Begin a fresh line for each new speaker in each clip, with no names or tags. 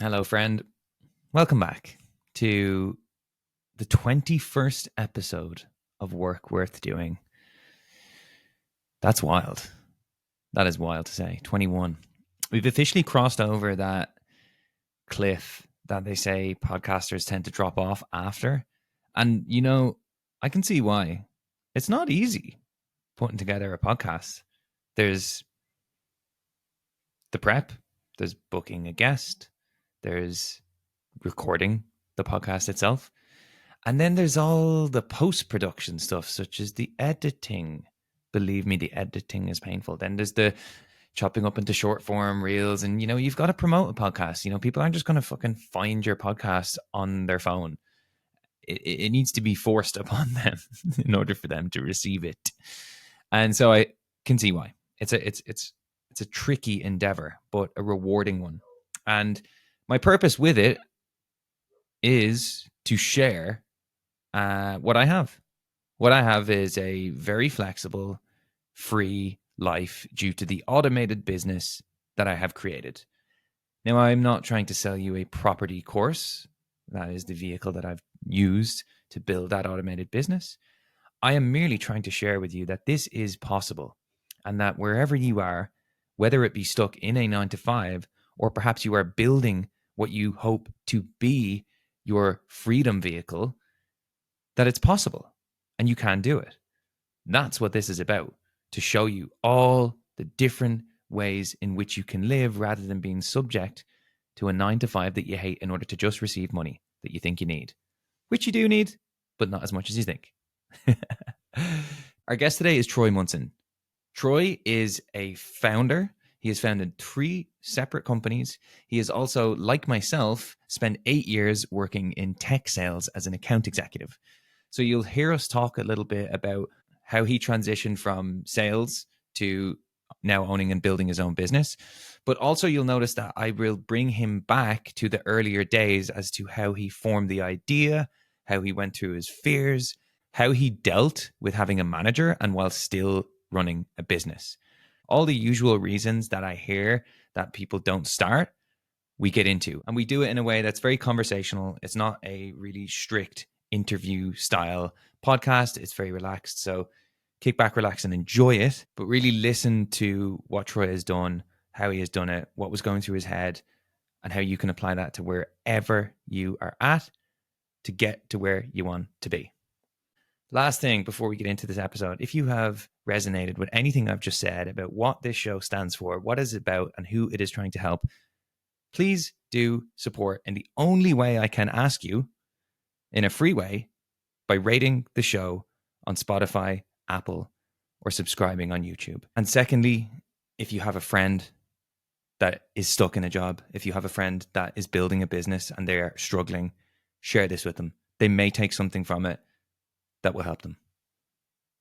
Hello, friend. Welcome back to the 21st episode of Work Worth Doing. That's wild. That is wild to say. 21. We've officially crossed over that cliff that they say podcasters tend to drop off after. And, I can see why. It's not easy putting together a podcast. There's the prep, there's booking a guest, there's recording the podcast itself. And then there's all the post-production stuff, such as the editing. Believe me, the editing is painful. Then there's the chopping up into short form reels. And, you've got to promote a podcast. People aren't just going to fucking find your podcast on their phone. It needs to be forced upon them in order for them to receive it. And so I can see why. It's a tricky endeavor, but a rewarding one. And my purpose with it is to share what I have. What I have is a very flexible, free life due to the automated business that I have created. Now, I'm not trying to sell you a property course. That is the vehicle that I've used to build that automated business. I am merely trying to share with you that this is possible and that wherever you are, whether it be stuck in a 9-to-5 or perhaps you are building what you hope to be your freedom vehicle, that it's possible and you can do it. That's what this is about, to show you all the different ways in which you can live rather than being subject to a 9-to-5 that you hate in order to just receive money that you think you need, which you do need, but not as much as you think. Our guest today is Troy Munson. Troy is a founder. He has founded 3 separate companies. He has also, like myself, spent 8 years working in tech sales as an account executive. So you'll hear us talk a little bit about how he transitioned from sales to now owning and building his own business. But also you'll notice that I will bring him back to the earlier days as to how he formed the idea, how he went through his fears, how he dealt with having a manager and while still running a business. All the usual reasons that I hear that people don't start, we get into. And we do it in a way that's very conversational. It's not a really strict interview style podcast. It's very relaxed. So kick back, relax, and enjoy it. But really listen to what Troy has done, how he has done it, what was going through his head, and how you can apply that to wherever you are at to get to where you want to be. Last thing before we get into this episode, if you have resonated with anything I've just said about what this show stands for, what it's about, and who it is trying to help, please do support. And the only way I can ask you, in a free way, by rating the show on Spotify, Apple, or subscribing on YouTube. And secondly, if you have a friend that is stuck in a job, if you have a friend that is building a business and they're struggling, share this with them. They may take something from it that will help them.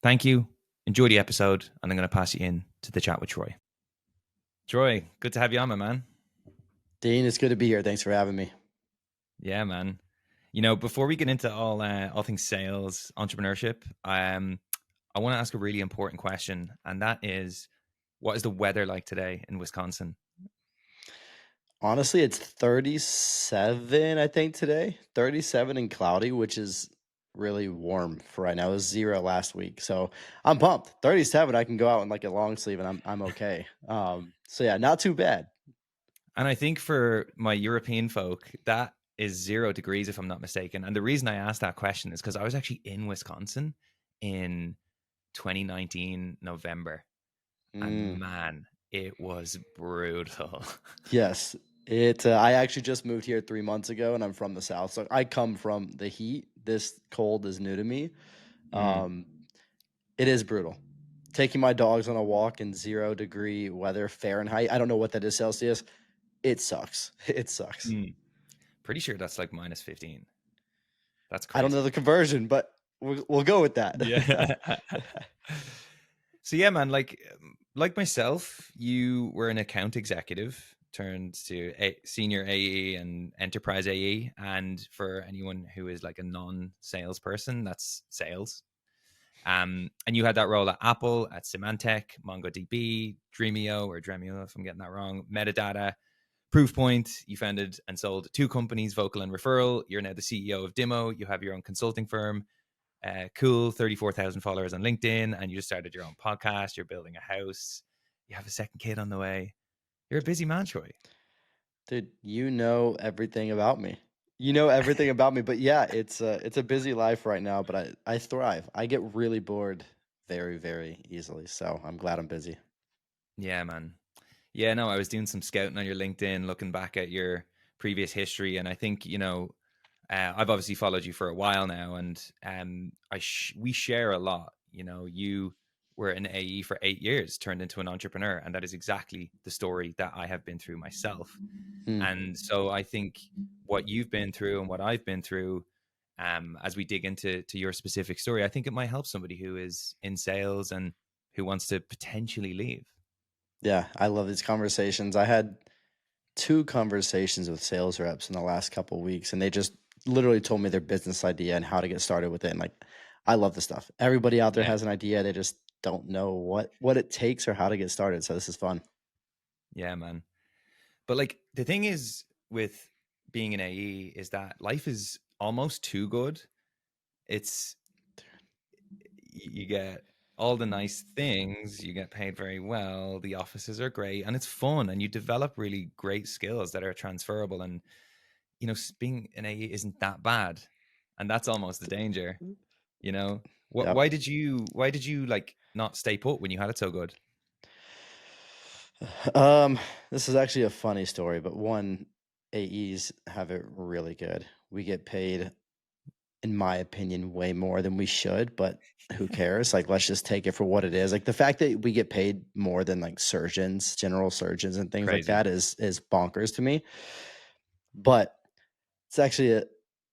Thank you. Enjoy the episode, and I'm going to pass you in to the chat with Troy. Troy, good to have you on, my man.
Dean, it's good to be here. Thanks for having me.
Yeah, man. Before we get into all things sales, entrepreneurship, I want to ask a really important question, and that is, what is the weather like today in Wisconsin?
Honestly, it's 37, I think, today. 37 and cloudy, which is really warm for right now. It was 0 last week. So I'm pumped. 37, I can go out in like a long sleeve and I'm okay. So yeah, not too bad.
And I think for my European folk, that is 0 degrees, if I'm not mistaken. And the reason I asked that question is because I was actually in Wisconsin in 2019 November. And man, it was brutal.
Yes. I actually just moved here 3 months ago and I'm from the South. So I come from the heat. This cold is new to me. It is brutal. Taking my dogs on a walk in 0-degree weather Fahrenheit. I don't know what that is Celsius. It sucks. It sucks.
Pretty sure that's like minus 15. That's crazy.
I don't know the conversion, but we'll go with that.
Yeah. So yeah, man, like myself, you were an account executive turned to a senior AE and enterprise AE. And for anyone who is like a non-sales person, that's sales. And you had that role at Apple, at Symantec, MongoDB, Dremio, if I'm getting that wrong, Metadata, Proof Point, you founded and sold 2 companies, Vocal and Referral. You're now the CEO of Dimo. You have your own consulting firm. Cool, 34,000 followers on LinkedIn, and you just started your own podcast. You're building a house. You have a second kid on the way. You're a busy man, Troy.
Dude, you know everything about me. You know everything about me. But yeah, it's a busy life right now, but I thrive. I get really bored very, very easily. So I'm glad I'm busy.
Yeah, man. Yeah, no, I was doing some scouting on your LinkedIn, looking back at your previous history, and I think I've obviously followed you for a while now, and we share a lot. You were an AE for 8 years, turned into an entrepreneur, and that is exactly the story that I have been through myself.
Mm,
And so I think what you've been through and what I've been through, as we dig into your specific story, I think it might help somebody who is in sales and who wants to potentially leave.
yeah, I love these conversations. I had 2 conversations with sales reps in the last couple weeks, and they just literally told me their business idea and how to get started with it. And like, I love this stuff. Everybody out there
Yeah,
has an idea. They just don't know what it takes or how to get started. So this is fun.
yeah, man. But like the thing is with being an AE is that life is almost too good. It's You get all the nice things, you get paid very well, the offices are great, and it's fun, and you develop really great skills that are transferable. And being an AE isn't that bad, and that's almost the danger. You know, what?
Yep.
Why did you like not stay put when you had it so good?
Um, this is actually a funny story, but one, AEs have it really good. We get paid, in my opinion, way more than we should, but who cares? Like, let's just take it for what it is. Like the fact that we get paid more than like surgeons, general surgeons, and things like
Crazy.
that is bonkers to me. But it's actually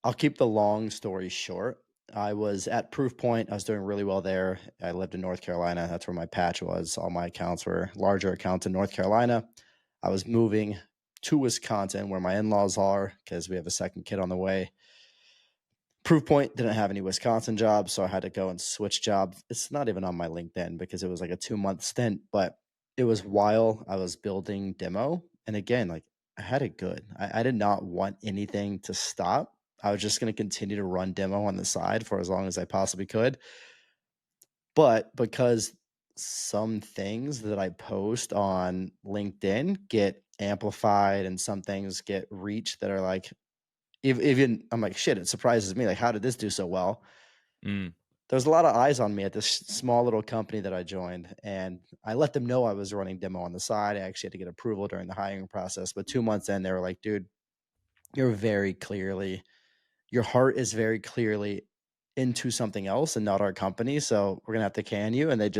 I'll keep the long story short. I was at Proof Point. I was doing really well there. I lived in North Carolina. That's where my patch was. All my accounts were larger accounts in North Carolina. I was moving to Wisconsin where my in-laws are because we have a second kid on the way. Proof Point didn't have any Wisconsin jobs, so I had to go and switch jobs. It's not even on my LinkedIn because it was like a 2-month stint, but it was while I was building Demo. And again, like I had it good. I did not want anything to stop. I was just going to continue to run Demo on the side for as long as I possibly could. But because some things that I post on LinkedIn get amplified and some things get reach that are like, even I'm like, shit, it surprises me. Like, how did this do so well?
Mm,
There's a lot of eyes on me at this small little company that I joined, and I let them know I was running Demo on the side. I actually had to get approval during the hiring process, but 2 months in, they were like, dude, you're very clearly, your heart is very clearly into something else and not our company. So we're gonna have to can you. And they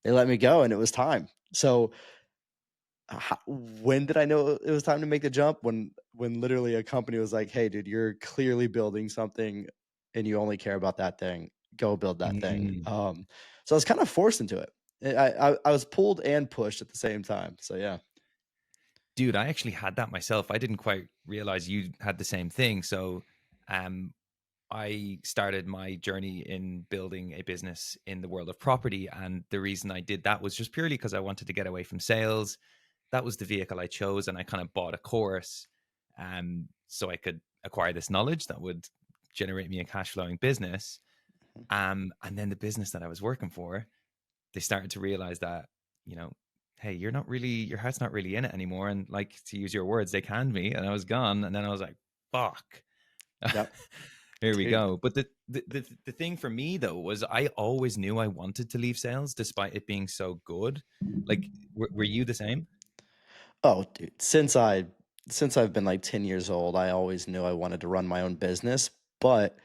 let me go, and it was time. So when did I know it was time to make the jump? When literally a company was like, "Hey, dude, you're clearly building something, and you only care about that thing. Go build that thing."
mm.
So I was kind of forced into it. I was pulled and pushed at the same time. So yeah.
Dude, I actually had that myself. I didn't quite realize you had the same thing. So, um, I started my journey in building a business in the world of property. And the reason I did that was just purely because I wanted to get away from sales. That was the vehicle I chose. And I kind of bought a course so I could acquire this knowledge that would generate me a cash flowing business. And then the business that I was working for, they started to realize that, you know, hey, your heart's not really in it anymore. And like, to use your words, they canned me and I was gone. And then I was like, fuck.
Yep.
Here we
Dude.
go. But the thing for me though was I always knew I wanted to leave sales despite it being so good. Like, were you the same?
Oh, dude. Since I've been like 10 years old, I always knew I wanted to run my own business. But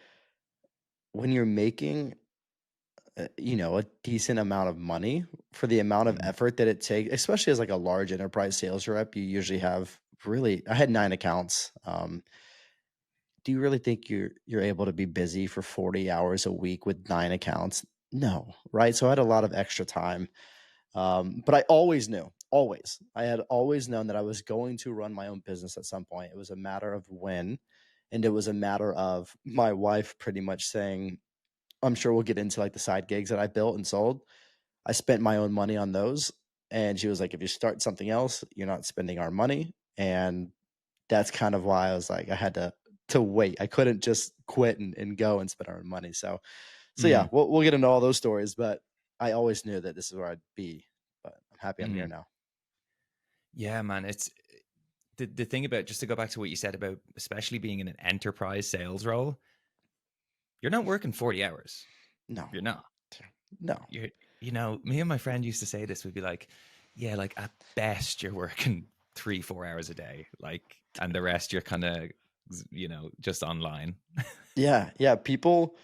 when you're making a decent amount of money for the amount of
Mm,
effort that it takes, especially as like a large enterprise sales rep, you usually have really, I had 9 accounts. Do you really think you're able to be busy for 40 hours a week with 9 accounts? No, right? So I had a lot of extra time. But I always knew, always, I had always known that I was going to run my own business at some point. It was a matter of when, and it was a matter of my wife pretty much saying, I'm sure we'll get into like the side gigs that I built and sold. I spent my own money on those. And she was like, if you start something else, you're not spending our money. And that's kind of why I was like, I had to wait. I couldn't just quit and go and spend our own money. So yeah,
Mm,
we'll get into all those stories, but I always knew that this is where I'd be. But I'm happy I'm here
mm.
now.
Yeah, man. It's the thing about, just to go back to what you said about especially being in an enterprise sales role, you're not working 40 hours.
No,
You're not.
no.
You're, me and my friend used to say this. We'd be like, yeah, like at best you're working 3-4 hours a day, like, and the rest you're kind of, just online.
Yeah, yeah. People,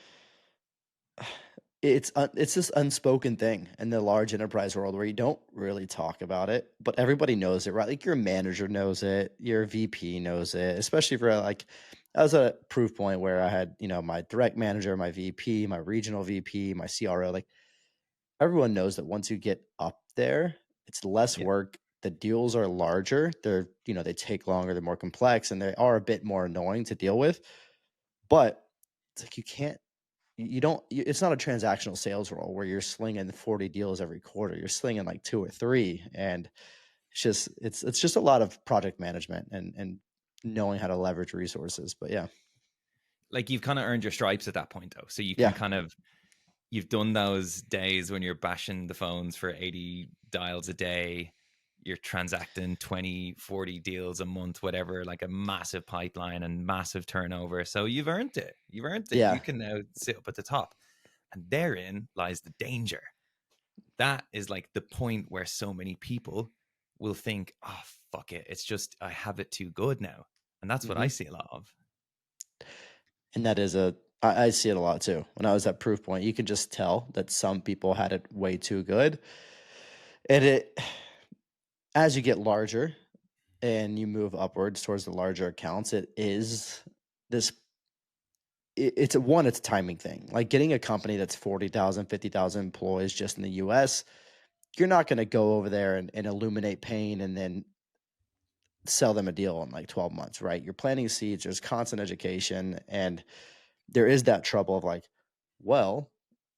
it's this unspoken thing in the large enterprise world where you don't really talk about it, but everybody knows it, right? Like your manager knows it, your VP knows it, especially for like, I was at a proof point where I had, my direct manager, my VP, my regional VP, my CRO, like everyone knows that once you get up there, it's less
Yeah.
work. The deals are larger. They're, they take longer, they're more complex, and they are a bit more annoying to deal with. But it's like you can't you don't it's not a transactional sales role where you're slinging 40 deals every quarter. You're slinging like 2 or 3, and it's just a lot of project management and knowing how to leverage resources. But yeah.
Like you've kind of earned your stripes at that point though. So you can
Yeah.
kind of, you've done those days when you're bashing the phones for 80 dials a day, you're transacting 20-40 deals a month, whatever, like a massive pipeline and massive turnover. So you've earned it you
Yeah.
can now sit up at the top, and therein lies the danger. That is like the point where so many people will think, oh fuck it, it's just I have it too good now. And that's what I
Mhm.
see a lot of.
And that is I see it a lot too. When I was at proof point, you can just tell that some people had it way too good. And as you get larger and you move upwards towards the larger accounts, it is this it's it's a timing thing. Like getting a company that's 40,000, 50,000 employees just in the US, you're not going to go over there and illuminate pain and then sell them a deal in like 12 months, right? You're planting seeds, there's constant education, and there is that trouble of like, well,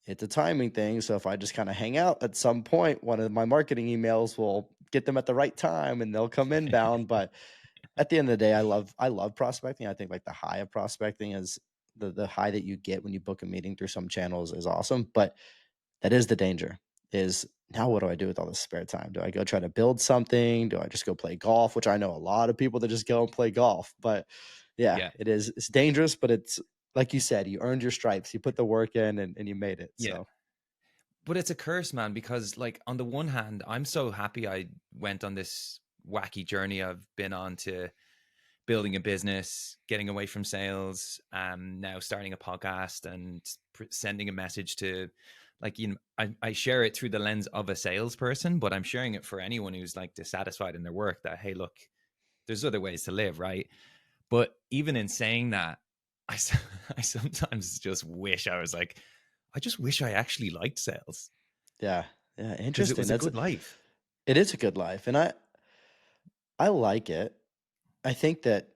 it's a timing thing. So if I just kind of hang out at some point, one of my marketing emails will get them at the right time and they'll come inbound. But at the end of the day, I love prospecting. I think like the high of prospecting is the high that you get when you book a meeting through some channels is awesome. But that is the danger. Is now what do I do with all this spare time? Do I go try to build something? Do I just go play golf? Which I know a lot of people that just go and play golf. But yeah,
Yeah.
it's dangerous, but it's like you said, you earned your stripes, you put the work in and you made it.
Yeah.
So
But it's a curse, man, because like on the one hand, I'm so happy I went on this wacky journey I've been on to building a business, getting away from sales, now starting a podcast and sending a message to, like, I share it through the lens of a salesperson, but I'm sharing it for anyone who's like dissatisfied in their work that, hey, look, there's other ways to live, right? But even in saying that, I, I sometimes just wish I was like, I just wish I actually liked sales
yeah, yeah,
because it
interesting.
was a good life.
It is a good life, and I like it. I think that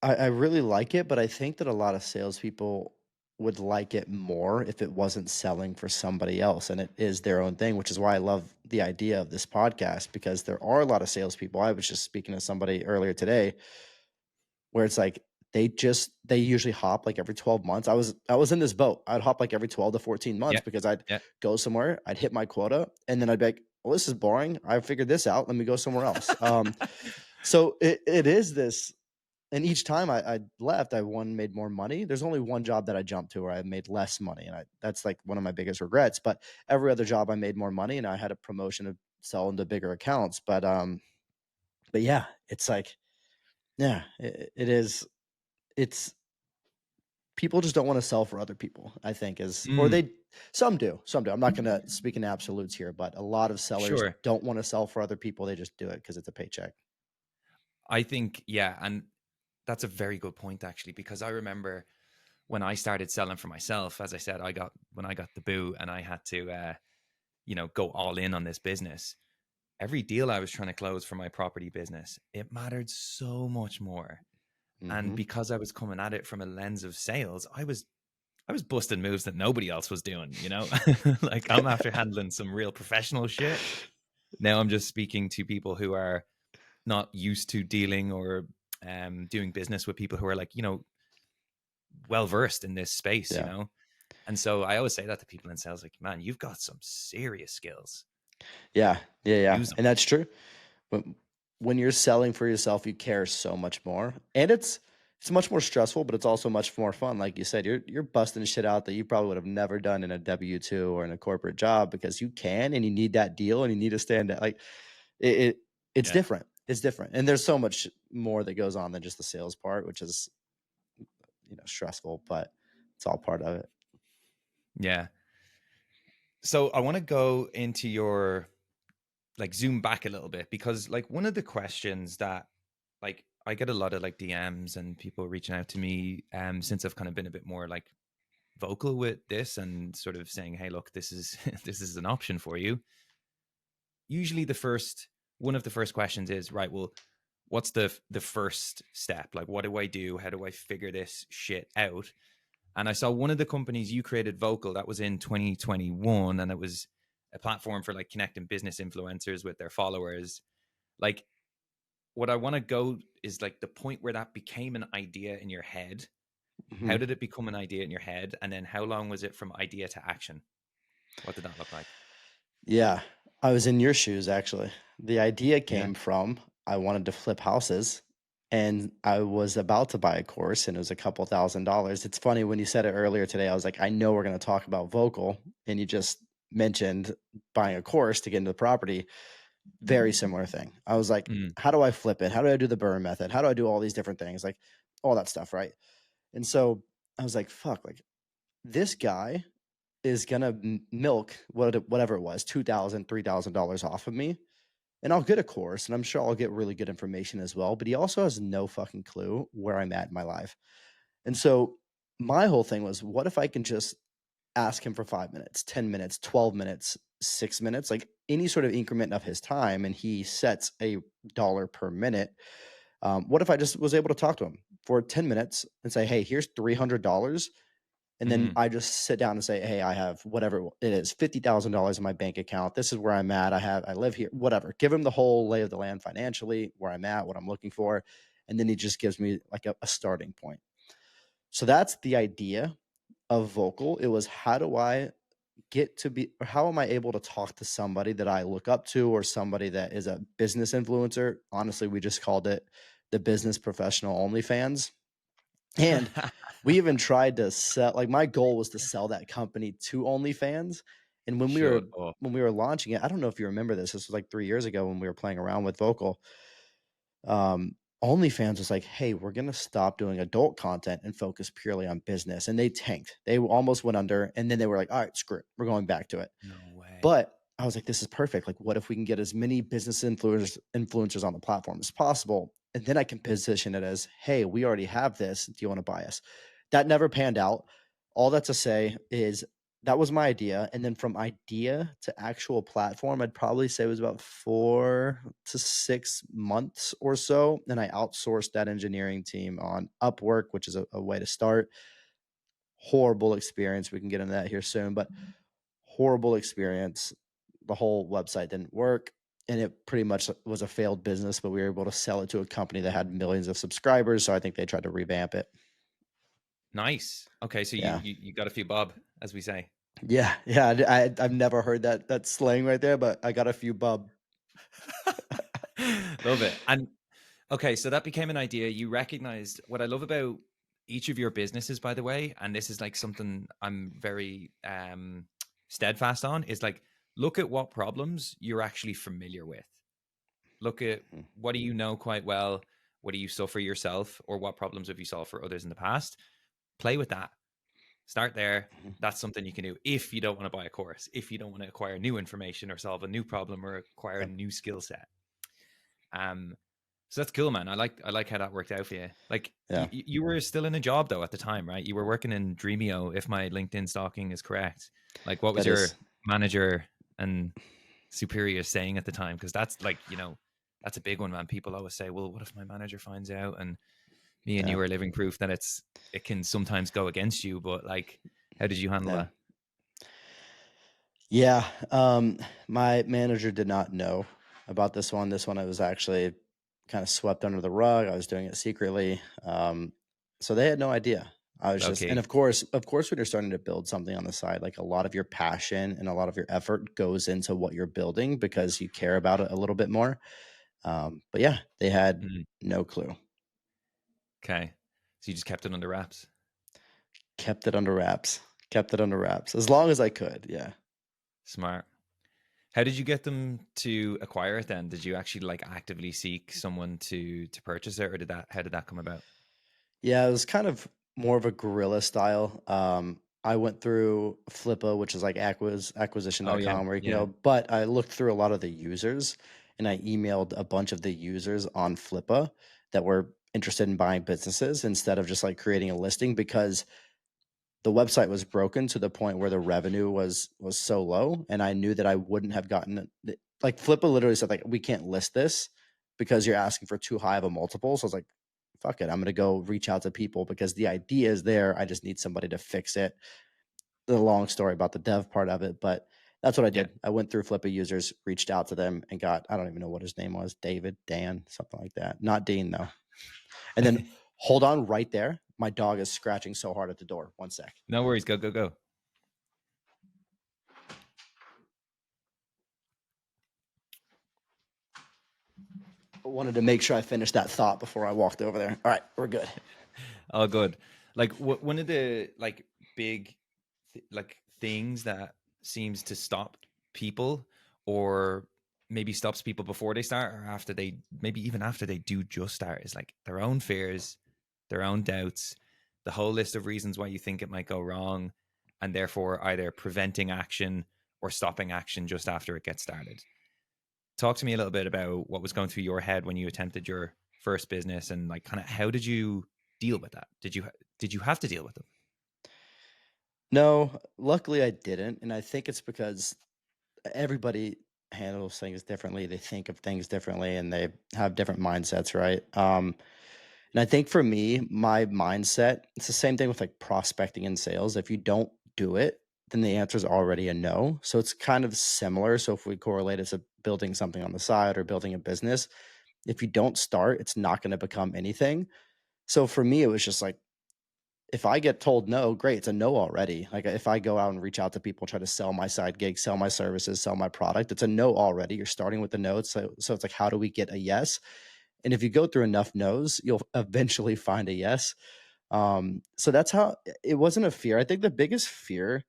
I really like it, but I think that a lot of salespeople would like it more if it wasn't selling for somebody else and it is their own thing, which is why I love the idea of this podcast because there are a lot of salespeople. I was just speaking to somebody earlier today where it's like they usually hop like every 12 months. I was in this boat. I'd hop like every 12 to 14 months
Yeah.
because I'd
Yeah.
go somewhere, I'd hit my quota, and then I'd be like, well, this is boring. I figured this out. Let me go somewhere else. So it is this, and each time I left, made more money. There's only one job that I jumped to where I made less money, and that's like one of my biggest regrets. But every other job I made more money, and I had a promotion to sell into bigger accounts. But yeah, it's like yeah, it is. It's people just don't want to sell for other people. I think is or
Mm,
they some do, some do. I'm not going to speak in absolutes here, but a lot of sellers
sure.
don't want to sell for other people. They just do it because it's a paycheck.
I think, yeah. And that's a very good point, actually, because I remember when I started selling for myself, as I said, when I got the boo and I had to, go all in on this business. Every deal I was trying to close for my property business, it mattered so much more. And
Hmm.
because I was coming at it from a lens of sales, I was busting moves that nobody else was doing, like I'm after handling some real professional shit. Now I'm just speaking to people who are not used to dealing or doing business with people who are like, well versed in this space,
Yeah.
And so I always say that to people in sales, like, man, you've got some serious skills.
Yeah. Yeah. Yeah.
Use them.
And that's true. But when you're selling for yourself, you care so much more. And it's much more stressful, but it's also much more fun. Like you said, you're busting shit out that you probably would have never done in a W-2 or in a corporate job because you can and you need that deal and you need to stand out. Like it it's
Yeah.
different. It's different. And there's so much more that goes on than just the sales part, which is stressful, but it's all part of it.
Yeah. So I want to go into your like zoom back a little bit because like one of the questions that like I get a lot of like DMs and people reaching out to me since I've kind of been a bit more like vocal with this and sort of saying, hey, look, this is this is an option for you. Usually one of the first questions is, right, well, what's the first step? Like, what do I do? How do I figure this shit out? And I saw one of the companies you created, Vocal, that was in 2021, and it was a platform for like connecting business influencers with their followers. Like, what I want to go is like the point where that became an idea in your head. How
Mhm.
did it become an idea in your head? And then how long was it from idea to action? What did that look like?
Yeah, I was in your shoes actually. The idea
Yeah.
came from I wanted to flip houses and I was about to buy a course and it was a couple $1,000s. It's funny when you said it earlier today, I was like, I know we're going to talk about vocal and you just mentioned buying a course to get into the property. Very similar thing. I was like,
Mm.
how do I flip it? How do I do the burn method? How do I do all these different things? Like all that stuff, right? And so I was like, fuck, like this guy is gonna milk whatever it was, $2,000, $3,000 off of me, and I'll get a course, and I'm sure I'll get really good information as well. But he also has no fucking clue where I'm at in my life, and so my whole thing was, what if I can just ask him for 5 minutes, 10 minutes, 12 minutes, 6 minutes, like any sort of increment of his time, and he sets a dollar per minute. What if I just was able to talk to him for 10 minutes and say, "Hey, here's $300." And then
Mm.
I just sit down and say, "Hey, I have whatever it is, $50,000 in my bank account. This is where I'm at. I live here, whatever." Give him the whole lay of the land financially, where I'm at, what I'm looking for. And then he just gives me like a starting point. So that's the idea of vocal. It was how do I get to be, or how am I able to talk to somebody that I look up to or somebody that is a business influencer? Honestly, we just called it the business professional OnlyFans. And we even tried to sell, like my goal was to sell that company to OnlyFans. And
Shut up.
when we were launching it, I don't know if you remember this. This was like 3 years ago when we were playing around with Vocal. OnlyFans was like, "Hey, we're gonna stop doing adult content and focus purely on business." And they tanked. They almost went under, and then they were like, "All right, screw it. We're going back to it."
No way.
But I was like, this is perfect. Like, what if we can get as many business influencers on the platform as possible? And then I can position it as, hey, we already have this. Do you want to buy us? That never panned out. All that to say is that was my idea. And then from idea to actual platform, I'd probably say it was about 4 to 6 months or so. And I outsourced that engineering team on Upwork, which is a way to start. Horrible experience. We can get into that here soon, but horrible experience. The whole website didn't work and it pretty much was a failed business, but we were able to sell it to a company that had millions of subscribers. So I think they tried to revamp it.
Nice. Okay, so you,
Yeah.
you got a few bob, as we say.
Yeah. Yeah. I've never heard that slang right there, but I got a few bub.
Love it. And okay, so that became an idea. You recognized what I love about each of your businesses, by the way, and this is like something I'm very steadfast on, is like look at what problems you're actually familiar with. Look at
Mhm.
what do you know quite well, what do you suffer yourself, or what problems have you solved for others in the past. Play with that. Start there.
Mhm.
That's something you can do if you don't want to buy a course, if you don't want to acquire new information or solve a new problem or acquire a
Yep.
new skill set. Um, so that's cool, man. I like how that worked out for you. Like
Yeah.
you were still in a job though at the time, right? You were working in Dreamio, if my LinkedIn stalking is correct. Like, what was
That
your
is,
manager and superior saying at the time? Because that's like that's a big one, man. People always say, "Well, what if my manager finds out?" And me and
yeah.
you are living proof that it can sometimes go against you. But like, how did you handle
Yeah.
that?
Yeah. My manager did not know about this one. This one, I was actually kind of swept under the rug. I was doing it secretly. So they had no idea. I was
Low
just, and
key.
of course, when you're starting to build something on the side, like a lot of your passion and a lot of your effort goes into what you're building because you care about it a little bit more. But yeah, they had
Mm,
no clue.
okay. So you just kept it under wraps.
Kept it under wraps. Kept it under wraps as long as I could. Yeah.
Smart. How did you get them to acquire it then? Did you actually like actively seek someone to purchase it, or did that how did that come about?
Yeah, it was kind of more of a guerrilla style. I went through Flippa, which is like
Oh yeah,
acquisition.com where you can
yeah.
go, but I looked through a lot of the users and I emailed a bunch of the users on Flippa that were interested in buying businesses instead of just like creating a listing because the website was broken to the point where the revenue was so low and I knew that I wouldn't have gotten it. Like Flippa literally said like we can't list this because you're asking for too high of a multiple. So I was like, fuck it, I'm gonna go reach out to people because the idea is there. I just need somebody to fix it. The long story about the dev part of it, but that's what I
Yeah.
did. I went through Flippa users, reached out to them, and got I don't even know what his name was, David, Dan, something like that. Not Dean though. And then hold on right there. My dog is scratching so hard at the door. One sec.
No worries. Go, go, go.
I wanted to make sure I finished that thought before I walked over there. All right, we're good.
Oh, good. Like one of the like big like things that seems to stop people, or maybe stops people before they start, or after they, maybe even after they do just start, is like their own fears, their own doubts, the whole list of reasons why you think it might go wrong, and therefore either preventing action or stopping action just after it gets started. Talk to me a little bit about what was going through your head when you attempted your first business, and like kind of how did you deal with that? Did you have to deal with them?
No, luckily I didn't, and I think it's because everybody handles things differently. They think of things differently, and they have different mindsets, right? And I think for me, my mindset, it's the same thing with like prospecting and sales. If you don't do it, then the answer is already a no. So it's kind of similar. So if we correlate it to building something on the side or building a business, if you don't start, it's not going to become anything. So for me, it was just like, if I get told no, great, it's a no already. Like if I go out and reach out to people, try to sell my side gig, sell my services, sell my product, it's a no already. You're starting with the no. So it's like, how do we get a yes? And if you go through enough no's, you'll eventually find a yes. So that's how it wasn't a fear. I think the biggest fear,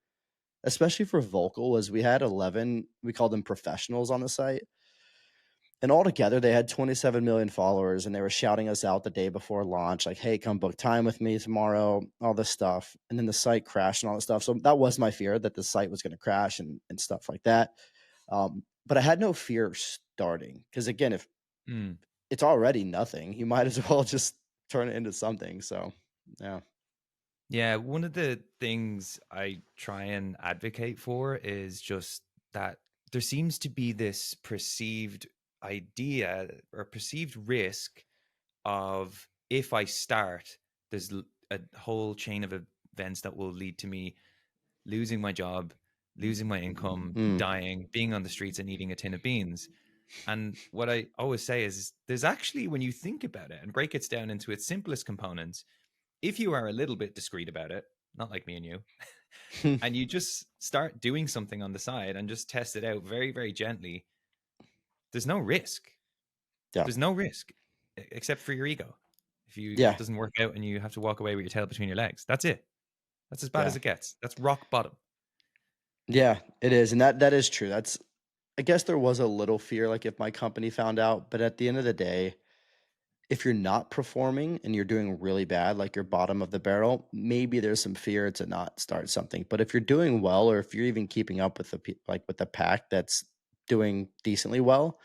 especially for Vocal, was we had 11, we called them professionals on the site. And altogether, they had 27 million followers, and they were shouting us out the day before launch, like, "Hey, come book time with me tomorrow," all this stuff. And then the site crashed and all this stuff. So that was my fear that the site was going to crash and stuff like that. But I had no fear starting because, again, if
Mm.
it's already nothing, you might as well just turn it into something. So, yeah.
Yeah, one of the things I try and advocate for is just that there seems to be this perceived idea or perceived risk of, if I start, there's a whole chain of events that will lead to me losing my job, losing my income,
Mm,
dying, being on the streets and eating a tin of beans. And what I always say is there's actually, when you think about it and break it down into its simplest components, if you are a little bit discreet about it, not like me and you, and you just start doing something on the side and just test it out very, very gently, there's no risk.
yeah.
There's no risk except for your ego. If it
Yeah.
doesn't work out and you have to walk away with your tail between your legs, that's it. That's as bad as
Yeah.
it gets. That's rock bottom.
Yeah. It is. And that is true. I guess there was a little fear, like if my company found out, but at the end of the day, if you're not performing and you're doing really bad, like you're bottom of the barrel, maybe there's some fear to not start something. But if you're doing well, or if you're even keeping up with like with the pack that's doing decently well,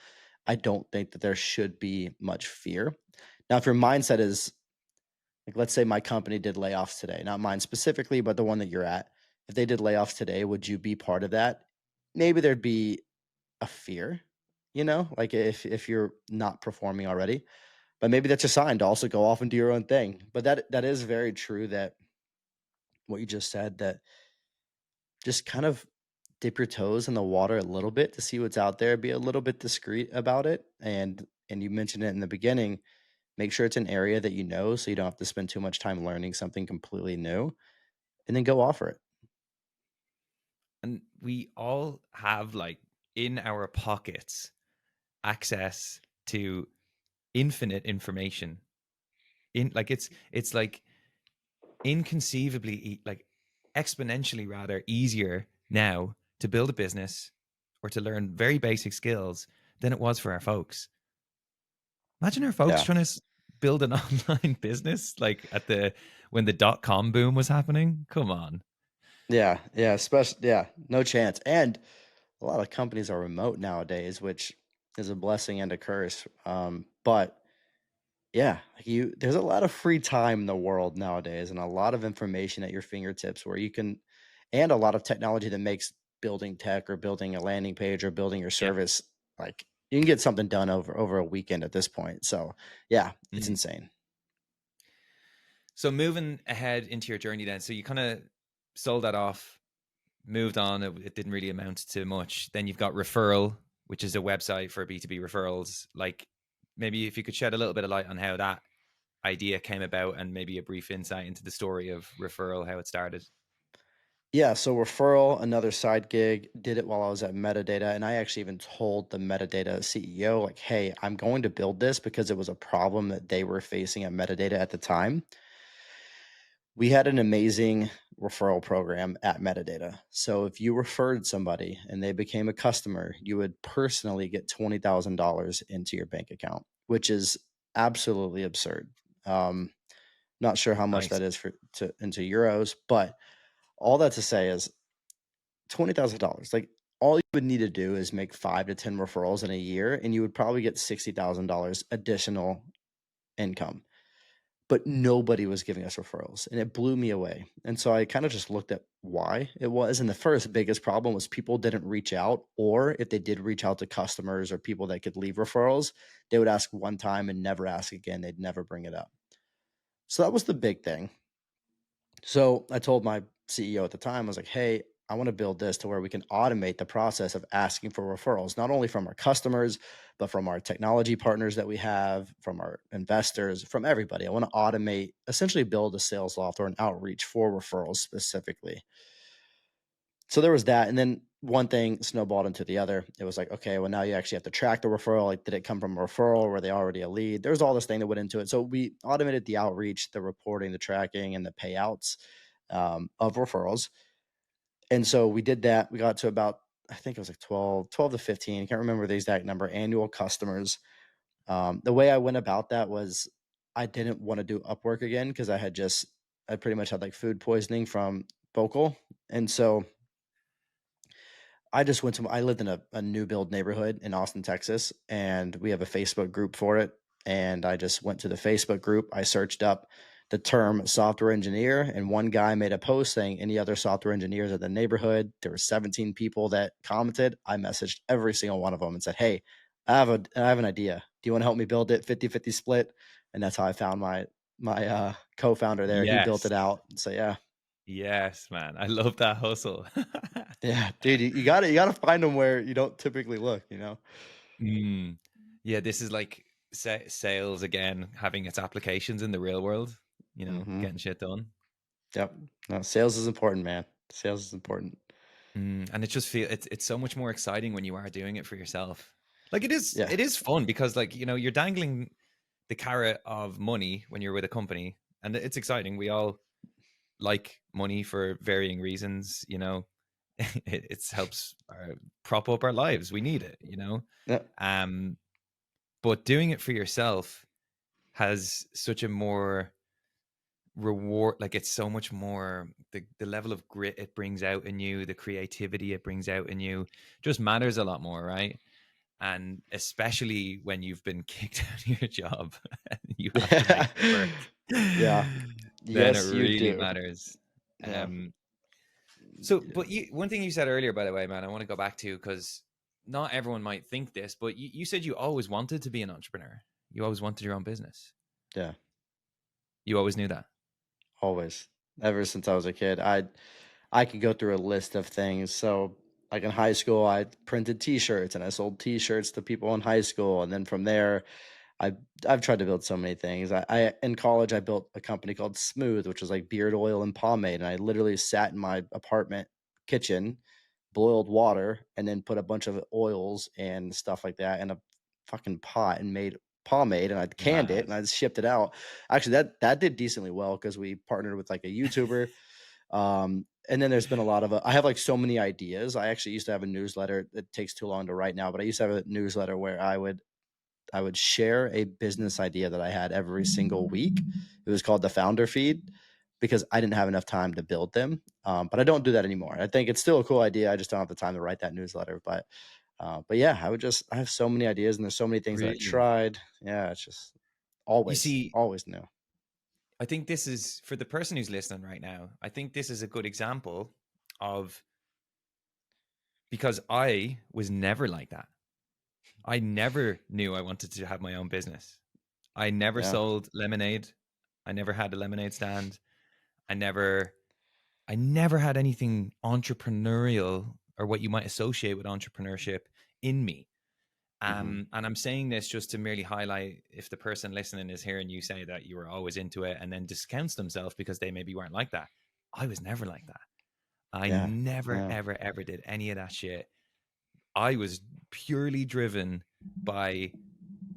I don't think that there should be much fear. Now, if your mindset is like, let's say my company did layoffs today, not mine specifically, but the one that you're at. If they did layoffs today, would you be part of that? Maybe there'd be a fear, like if you're not performing already. But maybe that's a sign to also go off and do your own thing. But that is very true, that what you just said, that just kind of dip your toes in the water a little bit to see what's out there, be a little bit discreet about it, and And you mentioned it in the beginning, make sure it's an area that you know so you don't have to spend too much time learning something completely new, and then go offer it.
And we all have like in our pockets access to infinite information. In like it's like inconceivably like exponentially rather easier now to build a business or to learn very basic skills than it was for our folks. Imagine our folks
Yeah.
trying to build an online business like at the when the .com boom was happening. Come on.
Yeah. Yeah. Especially, yeah, no chance. And a lot of companies are remote nowadays, which is a blessing and a curse. But yeah, like there's a lot of free time in the world nowadays and a lot of information at your fingertips where you can, and a lot of technology that makes building tech or building a landing page or building your
Yeah.
service, like you can get something done over a weekend at this point. So yeah, it's
Mhm.
insane.
So moving ahead into your journey then, so you kind of sold that off, moved on. It didn't really amount to much. Then you've got Referral, which is a website for B2B referrals. Like maybe if you could shed a little bit of light on how that idea came about and maybe a brief insight into the story of Referral, how it started.
Yeah, so Referral, another side gig, did it while I was at Metadata. And I actually even told the Metadata CEO, like, hey, I'm going to build this because it was a problem that they were facing at Metadata at the time. We had an amazing referral program at Metadata. So if you referred somebody and they became a customer, you would personally get $20,000 into your bank account, which is absolutely absurd. Um, Not sure how much
Nice.
that is into euros, but all that to say is $20,000. Like all you would need to do is make 5 to 10 referrals in a year, and you would probably get $60,000 additional income. But nobody was giving us referrals, and it blew me away. And so I kind of just looked at why it was. And the first biggest problem was people didn't reach out, or if they did reach out to customers or people that could leave referrals, they would ask one time and never ask again. They'd never bring it up. So that was the big thing. So I told my CEO at the time, I was like, hey, I want to build this to where we can automate the process of asking for referrals, not only from our customers, but from our technology partners that we have, from our investors, from everybody. I want to automate, essentially build a sales loft or an outreach for referrals specifically. So there was that. And then one thing snowballed into the other. It was like, okay, well, now you actually have to track the referral. Like, did it come from a referral or were they already a lead? There's all this thing that went into it. So we automated the outreach, the reporting, the tracking, and the payouts of referrals. And so we did that. We got to about, I think it was like 12 to 15. I can't remember the exact number, annual customers. The way I went about that was I didn't want to do Upwork again because I pretty much had like food poisoning from vocal. And so I lived in a new build neighborhood in Austin, Texas, and we have a Facebook group for it. And I just went to the Facebook group. I searched up the term software engineer, and one guy made a post saying any other software engineers in the neighborhood. There were 17 people that commented. I messaged every single one of them and said, hey, I have an idea. Do you want to help me build it 50-50 split? And that's how I found my co-founder there. He built
Yes.
it out. So yeah.
Yes, man. I love that hustle.
Yeah, dude, you gotta find them where you don't typically look, you know?
Mm. Yeah, this is like sales again, having its applications in the real world,
Mhm.
getting shit done.
Yep. No, sales is important, man. Sales is important.
And it just it's so much more exciting when you are doing it for yourself. Like
Yeah.
it is fun because like, you're dangling the carrot of money when you're with a company and it's exciting. We all like money for varying reasons. It helps prop up our lives. We need it.
Yep.
Um, but doing it for yourself has such a more reward, like it's so much more the level of grit it brings out in you, the creativity it brings out in you just matters a lot more, right? And especially when you've been kicked out of your job and you have to make
Yeah.
it work,
Yeah.
then it
Yes, you
really
do.
matters.
Yeah.
So
Yeah.
but one thing you said earlier, by the way, man, I want to go back to, because not everyone might think this, but you said you always wanted to be an entrepreneur. You always wanted your own business.
Yeah.
You always knew that.
Always. Ever since I was a kid. I could go through a list of things. So like in high school, I printed T-shirts and I sold T-shirts to people in high school, and then from there, I I've tried to build so many things. I in college I built a company called Smooth, which was like beard oil and pomade, and I literally sat in my apartment kitchen, boiled water, and then put a bunch of oils and stuff like that in a fucking pot and made pomade, and I canned it
Mad.
and I shipped it out. Actually, that did decently well because we partnered with like a YouTuber. And then there's been a lot of I have like so many ideas. I actually used to have a newsletter. It takes too long to write now, but I used to have a newsletter where I would share a business idea that I had every single week. It was called the Founder Feed because I didn't have enough time to build them. But I don't do that anymore. I think it's still a cool idea. I just don't have the time to write that newsletter. But yeah, I have so many ideas and there's so many things that I
Really?
tried. Yeah, it's just
You
always,
see,
always new.
I think this is for the person who's listening right now. I think this is a good example of because I was never like that. I never knew I wanted to have my own business. I never
Yeah.
sold lemonade. I never had a lemonade stand. I never I never had anything entrepreneurial or what you might associate with entrepreneurship in me.
Hmm.
And I'm saying this just to merely highlight if the person listening is hearing you say that you were always into it and then discounts themselves because they maybe weren't like that. I was never like that. I
Yeah.
never,
Yeah.
ever, ever did any of that shit. I was purely driven by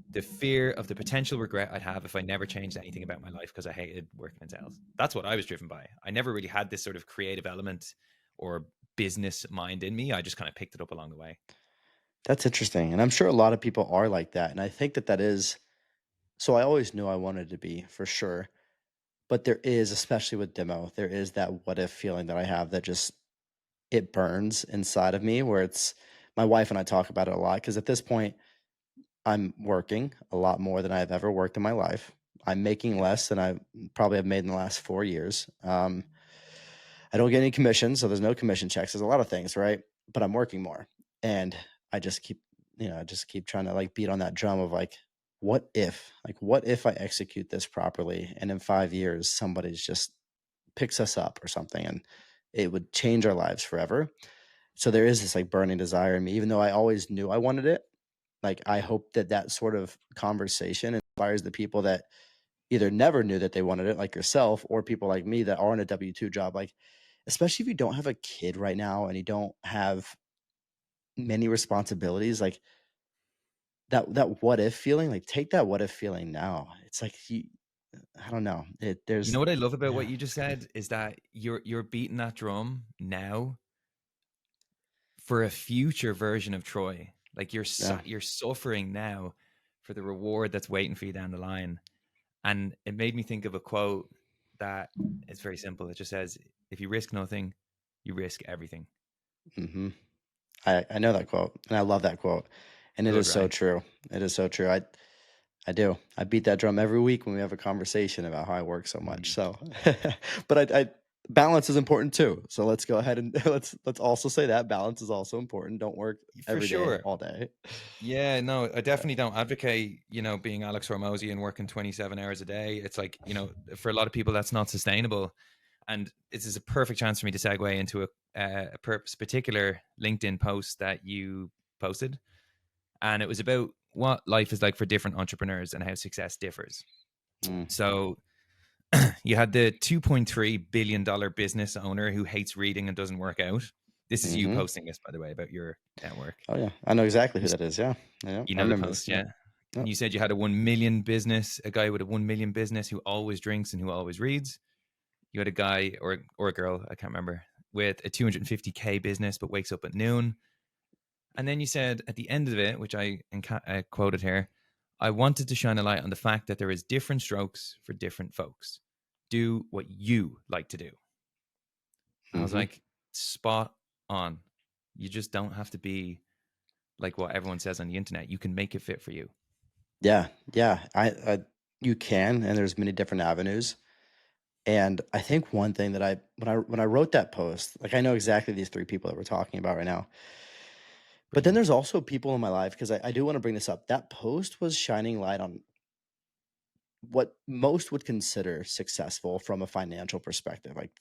the fear of the potential regret I'd have if I never changed anything about my life because I hated working in sales. That's what I was driven by. I never really had this sort of creative element or business mind in me. I just kind of picked it up along the way.
That's interesting. And I'm sure a lot of people are like that. And I think that that is so I always knew I wanted to be for sure. But there is, especially with demo, there is that what if feeling that I have that just it burns inside of me where it's my wife and I talk about it a lot because at this point I'm working a lot more than I've ever worked in my life. I'm making
Yeah.
less than I probably have made in the last 4 years. I don't get any commissions, so there's no commission checks. There's a lot of things, right? But I'm working more, and I just keep, I just keep trying to like beat on that drum of like, what if I execute this properly, and in 5 years somebody's just picks us up or something, and it would change our lives forever. So there is this like burning desire in me, even though I always knew I wanted it. Like I hope that that sort of conversation inspires the people that either never knew that they wanted it, like yourself, or people like me that are in a W-2 job. Like, especially if you don't have a kid right now and you don't have many responsibilities, like that what if feeling, like take that what if feeling now. It's like I don't know.
You
There's
know what I love about what
yeah,
you just said is that you're beating that drum now for a future version of Troy. Like
yeah.
you're suffering now for the reward that's waiting for you down the line. And it made me think of a quote that it's very simple. It just says, "If you risk nothing, you risk everything."
Hmm. I know that quote and I love that quote. And it
Good,
is so
right?
true. It is so true. I do. I beat that drum every week when we have a conversation about how I work so much.
Mm.
So, but I balance is important too. So let's go ahead and let's also say that balance is also important. Don't work
For
every day,
sure.
all day.
Yeah, no, I
Yeah.
definitely don't advocate, being Alex Hormozy and working 27 hours a day. It's like, for a lot of people, that's not sustainable. And this is a perfect chance for me to segue into particular LinkedIn post that you posted. And it was about what life is like for different entrepreneurs and how success differs.
Mm,
So you had the $2.3 billion business owner who hates reading and doesn't work out. This is you
hmm.
posting this, by the way, about your network.
Oh yeah, I know exactly
You,
who that is. Yeah, yeah,
you
I
know the
remember this.
post,
Yeah,
yeah? And
yep.
you said you had a 1 million business, a guy with a 1 million business who always drinks and who always reads. You had a guy or a girl, I can't remember, with a 250K business but wakes up at noon. And then you said at the end of it, which I quoted here, I wanted to shine a light on the fact that there is different strokes for different folks. Do what you like to do. I was
Hmm.
like, spot on. You just don't have to be like what everyone says on the internet. You can make it fit for you.
Yeah, yeah. You can, and there's many different avenues. And I think one thing that when I wrote that post, like I know exactly these three people that we're talking about right now. But then
Brilliant.
there's also people in my life because I do want to bring this up. That post was shining light on what most would consider successful from a financial perspective. Like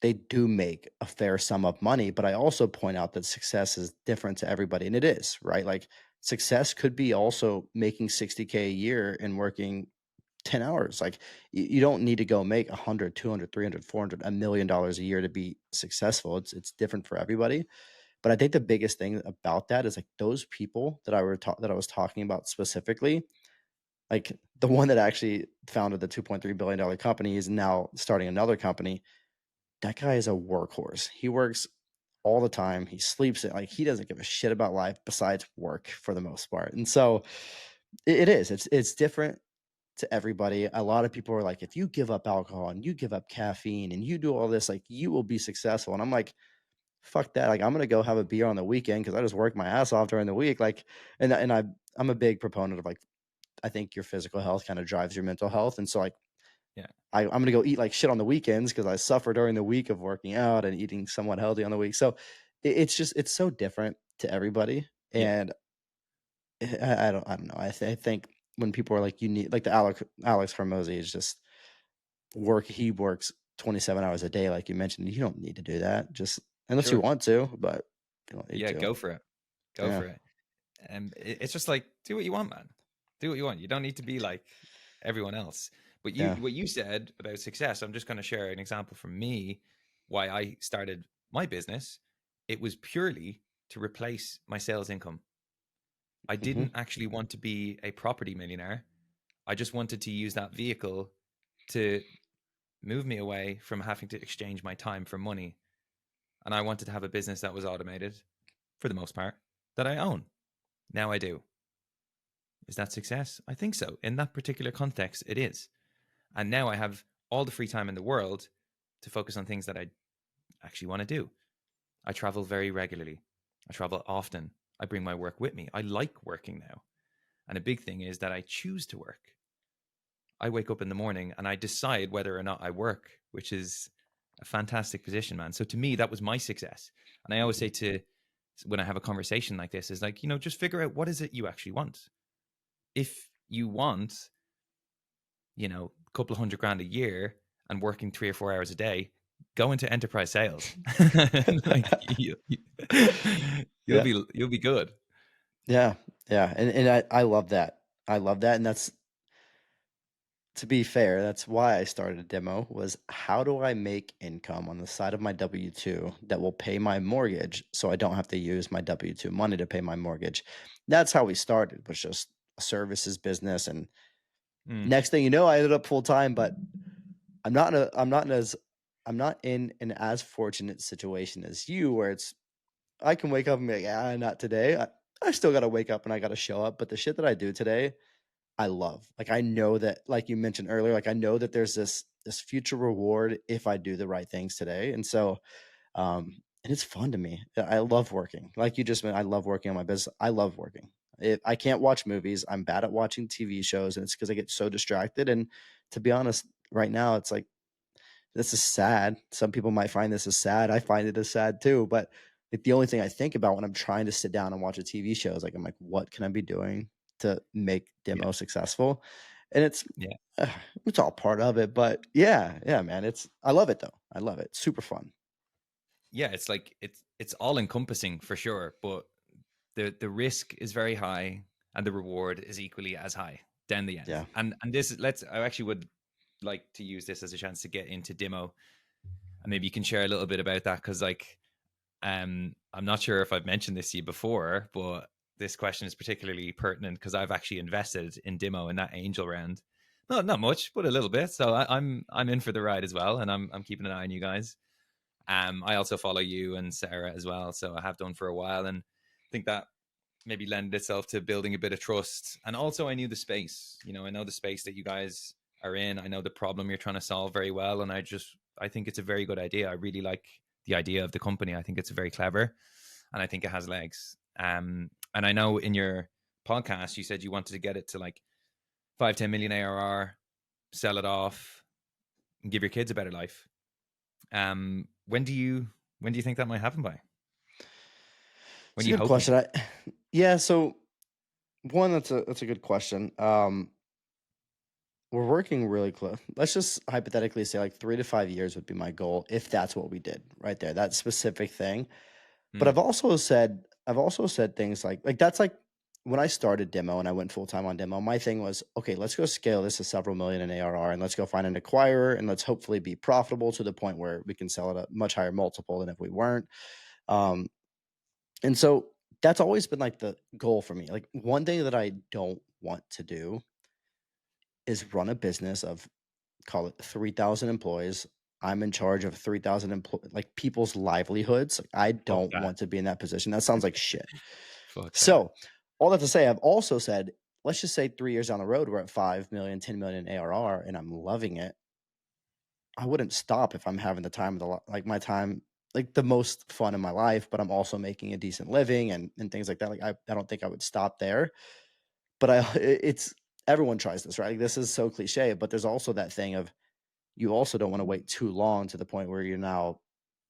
they do make a fair sum of money, but I also point out that success is different to everybody, and it is, right? Like, success could be also making 60K a year and working 10 hours. Like, you don't need to go make 100, 200, 300, 400, $1 million a year to be successful. It's different for everybody. But I think the biggest thing about that is like those people that I was talking about specifically, like the one that actually founded the $2.3 billion company is now starting another company. That guy is a workhorse. He works all the time. He sleeps it. Like, he doesn't give a shit about life besides work for the most part. And so it is. It's different to everybody. A lot of people are like, if you give up alcohol and you give up caffeine and you do all this, like, you will be successful. And I'm like, fuck that. Like, I'm gonna go have a beer on the weekend because I just work my ass off during the week. Like, I'm a big proponent of like, I think your physical health kind of drives your mental health. And so like,
Yeah,
I'm gonna go eat like shit on the weekends because I suffer during the week of working out and eating somewhat healthy on the week. So it's just it's so different to everybody.
yeah,
And I don't know. I think when people are like, you need like the Alex Hormozy is just he works 27 hours a day, like you mentioned. You don't need to do that, just unless you
sure.
want to, but you don't need
Yeah,
to.
go for it. Go
Yeah.
for it. And it's just like, do what you want, man. Do what you want. You don't need to be like everyone else. But
Yeah.
what you said about success, I'm just going to share an example from me why I started my business. It was purely to replace my sales income. I
Mhm.
didn't actually want to be a property millionaire. I just wanted to use that vehicle to move me away from having to exchange my time for money. And I wanted to have a business that was automated for the most part that I own. Now I do. Is that success? I think so. In that particular context, it is. And now I have all the free time in the world to focus on things that I actually want to do. I travel very regularly. I travel often. I bring my work with me. I like working now. And a big thing is that I choose to work. I wake up in the morning and I decide whether or not I work, which is a fantastic position, man. So to me, that was my success. And I always
Mhm.
say to when I have a conversation like this, is like, just figure out what is it you actually want. If you want, a couple of $100,000 a year and working 3 or 4 hours a day, go into enterprise sales. Like
Yeah.
you'll be good.
Yeah. Yeah. And I love that. I love that. And that's to be fair, that's why I started a demo was how do I make income on the side of my W-2 that will pay my mortgage so I don't have to use my W-2 money to pay my mortgage. That's how we started, was just a services business. And
Mm,
next thing you know, I ended up full time, but I'm not in an as fortunate situation as you where it's I can wake up and be like, "Ah, not today." I still gotta wake up and I gotta show up, but the shit that I do today, I love. Like, I know that, like you mentioned earlier, like, I know that there's this future reward if I do the right things today, and so, and it's fun to me. I love working. Like you just meant, I love working on my business. I love working. I can't watch movies. I'm bad at watching TV shows, and it's because I get so distracted, and to be honest, right now, it's like this is sad. Some people might find this as sad. I find it as sad too. But like the only thing I think about when I'm trying to sit down and watch a TV show is like, I'm like, what can I be doing to make
yeah,
demo successful? And
yeah,
uh, it's all part of it. But yeah, yeah, man, I love it though. I love it. Super fun.
yeah. It's like it's all encompassing for sure, but the risk is very high and the reward is equally as high down the end.
Yeah.
And this let's I actually would like to use this as a chance to get into demo, and maybe you can share a little bit about that because like I'm not sure if I've mentioned this to you before, but this question is particularly pertinent because I've actually invested in Demo in that angel round. Not much, but a little bit. So I'm in for the ride as well, and I'm keeping an eye on you guys. I also follow you and Sarah as well, so I have done for a while, and think that maybe lend itself to building a bit of trust. And also, I knew the space. I know the space that you guys are in. I know the problem you're trying to solve very well, and I think it's a very good idea. I really like the idea of the company. I think it's very clever, and I think it has legs. And I know in your podcast you said you wanted to get it to like 5-10 million ARR, sell it off, and give your kids a better life. When do you think that might happen by? When
It's a
are you
good
hoping?
question. Yeah, so one, that's a good question. we're working really close. Let's just hypothetically say like 3 to 5 years would be my goal if that's what we did right there, that specific thing. But
Mm.
I've also said things like that's like when I started demo and I went full time on demo, my thing was, okay, let's go scale this to several million in ARR and let's go find an acquirer and let's hopefully be profitable to the point where we can sell at a much higher multiple than if we weren't. Um, and so that's always been like the goal for me. Like one thing that I don't want to do is run a business of, call it 3,000 employees. I'm in charge of 3,000 like people's livelihoods. Like, I
Fuck
don't
that.
want to be in that position. That sounds like shit.
Fuck that.
So, all that to say, I've also said, let's just say 3 years down the road, we're at 5 million, 10 million ARR, and I'm loving it. I wouldn't stop if I'm having the time of like my time, like the most fun in my life, but I'm also making a decent living and things like that. Like I don't think I would stop there. But it's everyone tries this, right? Like, this is so cliche, but there's also that thing of you also don't want to wait too long to the point where you're now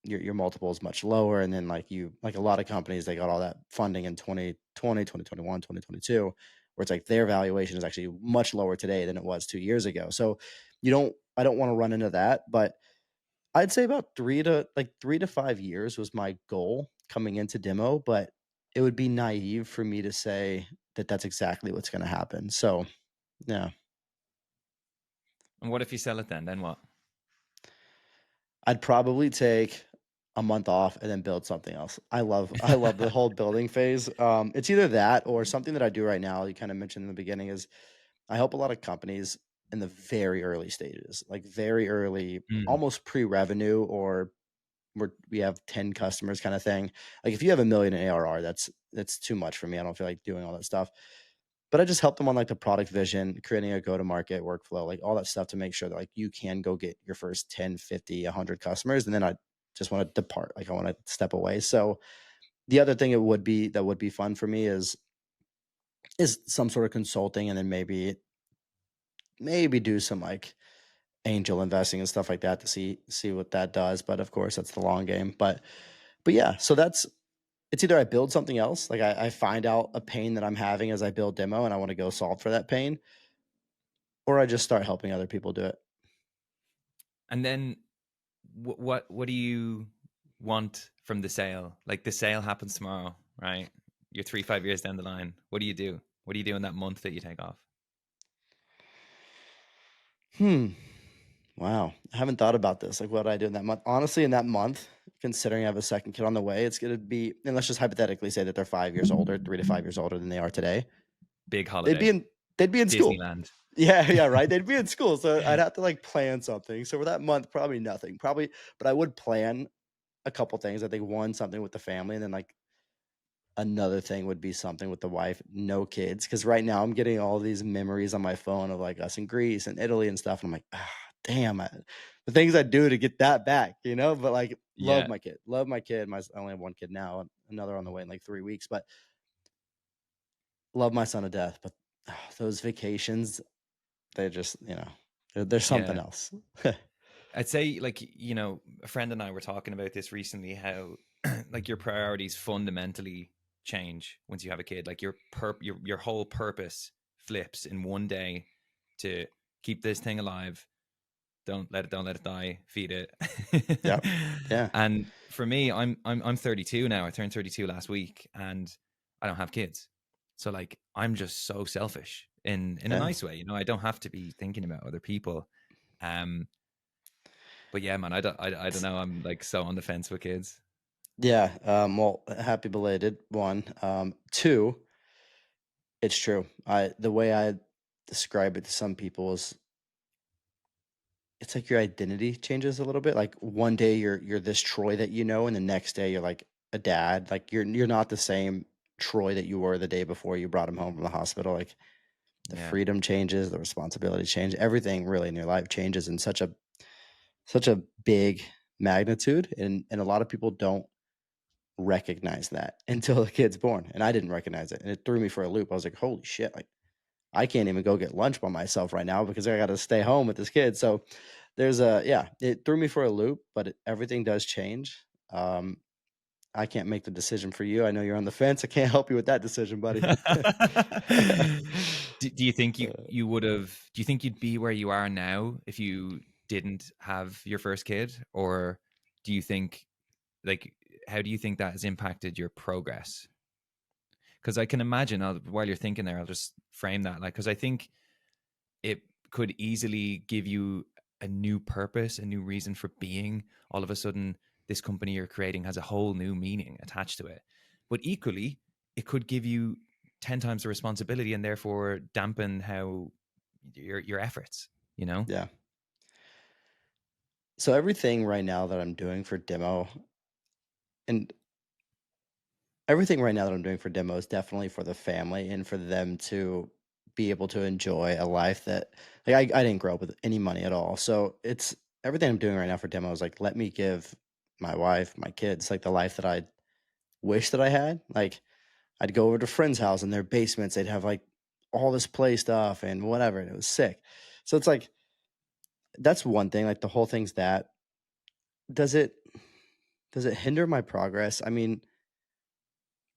your multiple is much lower. And then like a lot of companies, they got all that funding in 2020, 2021, 2022, where it's like their valuation is actually much lower today than it was 2 years ago. So I don't want to run into that, but I'd say about 3 to 5 years was my goal coming into demo, but it would be naive for me to say that that's exactly what's going to happen. So yeah,
And what if you sell it then? Then what?
I'd probably take a month off and then build something else. I love the whole building phase. It's either that or something that I do right now. You kind of mentioned in the beginning is I help a lot of companies in the very early stages, like very early,
Mm.
almost pre-revenue or we have 10 customers kind of thing. Like if you have a million in ARR, that's too much for me. I don't feel like doing all that stuff. But I just help them on like the product vision, creating a go-to-market workflow, like all that stuff to make sure that like you can go get your first 10, 50, 100 customers. And then I just want to depart. Like I want to step away. So the other thing that would be fun for me is some sort of consulting and then maybe do some like angel investing and stuff like that to see what that does. But of course that's the long game. But yeah, so it's either I build something else, like I find out a pain that I'm having as I build demo and I want to go solve for that pain, or I just start helping other people do it.
And then what do you want from the sale? Like the sale happens tomorrow, right? You're 3, 5 years down the line. What do you do? What do you do in that month that you take off?
Hmm. Wow. I haven't thought about this. Like what I do in that month. Honestly, in that month, considering I have a second kid on the way, it's gonna be, and let's just hypothetically say that they're 5 years older, 3 to 5 years older than they are today.
Big
They'd be
holiday,
in they'd be in school.
Disneyland.
Yeah, yeah, right. They'd be in school. So I'd have to like plan something. So for that month, probably nothing. Probably, but I would plan a couple things. I think one, something with the family, and then like another thing would be something with the wife, no kids. Because right now I'm getting all these memories on my phone of like us in Greece and Italy and stuff. And I'm like, ah, damn, the things I do to get that back, you know. But like,
Yeah,
love my kid. I only have one kid now, another on the way in like 3 weeks. But love my son to death. But those vacations, they're just they're something
yeah.
else.
I'd say like, a friend and I were talking about this recently, how like your priorities fundamentally change once you have a kid. Like your whole purpose flips in one day to keep this thing alive. Don't let it die, feed it.
Yeah, yeah,
And for me, I'm 32 now. I turned 32 last week and I don't have kids. So like I'm just so selfish in a
yeah.
nice way. I don't have to be thinking about other people. Um but yeah, man, I don't know. I'm like so on the fence with kids.
Yeah. Well, happy belated one. Two, it's true. The way I describe it to some people is it's like your identity changes a little bit. Like one day you're this Troy that you know, and the next day you're like a dad. Like you're not the same Troy that you were the day before you brought him home from the hospital. Like the
Yeah.
freedom changes, the responsibility change, everything really in your life changes in such a big magnitude. And a lot of people don't recognize that until the kid's born. And I didn't recognize it. And it threw me for a loop. I was like, holy shit, like I can't even go get lunch by myself right now because I got to stay home with this kid. So yeah, it threw me for a loop, but everything does change. Um, I can't make the decision for you. I know you're on the fence. I can't help you with that decision, buddy.
Do you think
Uh,
you would have? Do you think you'd be where you are now if you didn't have your first kid, or do you think like how do you think that has impacted your progress? Because I can imagine while you're thinking there, I'll just frame that like because I think it could easily give you a new purpose, a new reason for being. All of a sudden, this company you're creating has a whole new meaning attached to it. But equally, it could give you 10 times the responsibility and therefore dampen how your efforts, you know?
yeah. So everything right now that I'm doing for demo and everything right now that I'm doing for demo is definitely for the family and for them to be able to enjoy a life that like I didn't grow up with any money at all. So it's everything I'm doing right now for demo is like let me give my wife, my kids like the life that I wish that I had. Like I'd go over to friends' house in their basements, they'd have like all this play stuff and whatever, and it was sick. So it's like that's one thing, like the whole thing's that. Does it does it hinder my progress? I mean,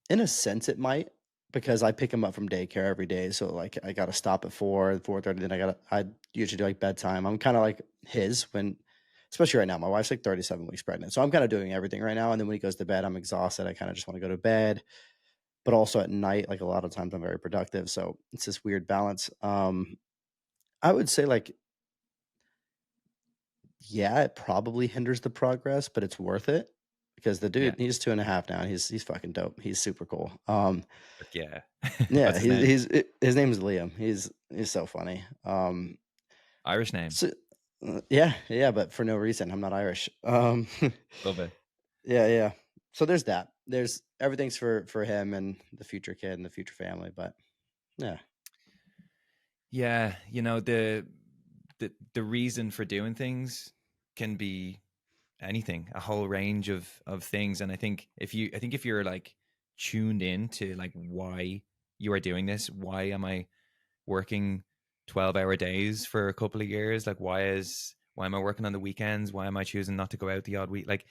in a sense, it might because I pick him up from daycare every day. So like I gotta stop at 4:30. Then I usually do like bedtime. I'm kind of like his when, especially right now. My wife's like 37 weeks pregnant, so I'm kind of doing everything right now. And then when he goes to bed, I'm exhausted. I kind of just want to go to bed. But also at night, like a lot of times, I'm very productive. So it's this weird balance. I would say like yeah, it probably hinders the progress, but it's worth it because the
Yeah.
dude he's 2.5 now. And he's fucking dope. He's super cool.
But yeah. What's
Yeah,
his name?
his name is Liam. He's so funny.
Irish name.
So, yeah, yeah, but for no reason. I'm not Irish.
Love it.
Yeah, yeah. So there's that. There's everything's for him and the future kid and the future family. But yeah,
Yeah, the reason for doing things can be anything, a whole range of things. And I think if you're like tuned in to like why you are doing this, why am I working 12-hour days for a couple of years? Like why am I working on the weekends? Why am I choosing not to go out the odd week? Like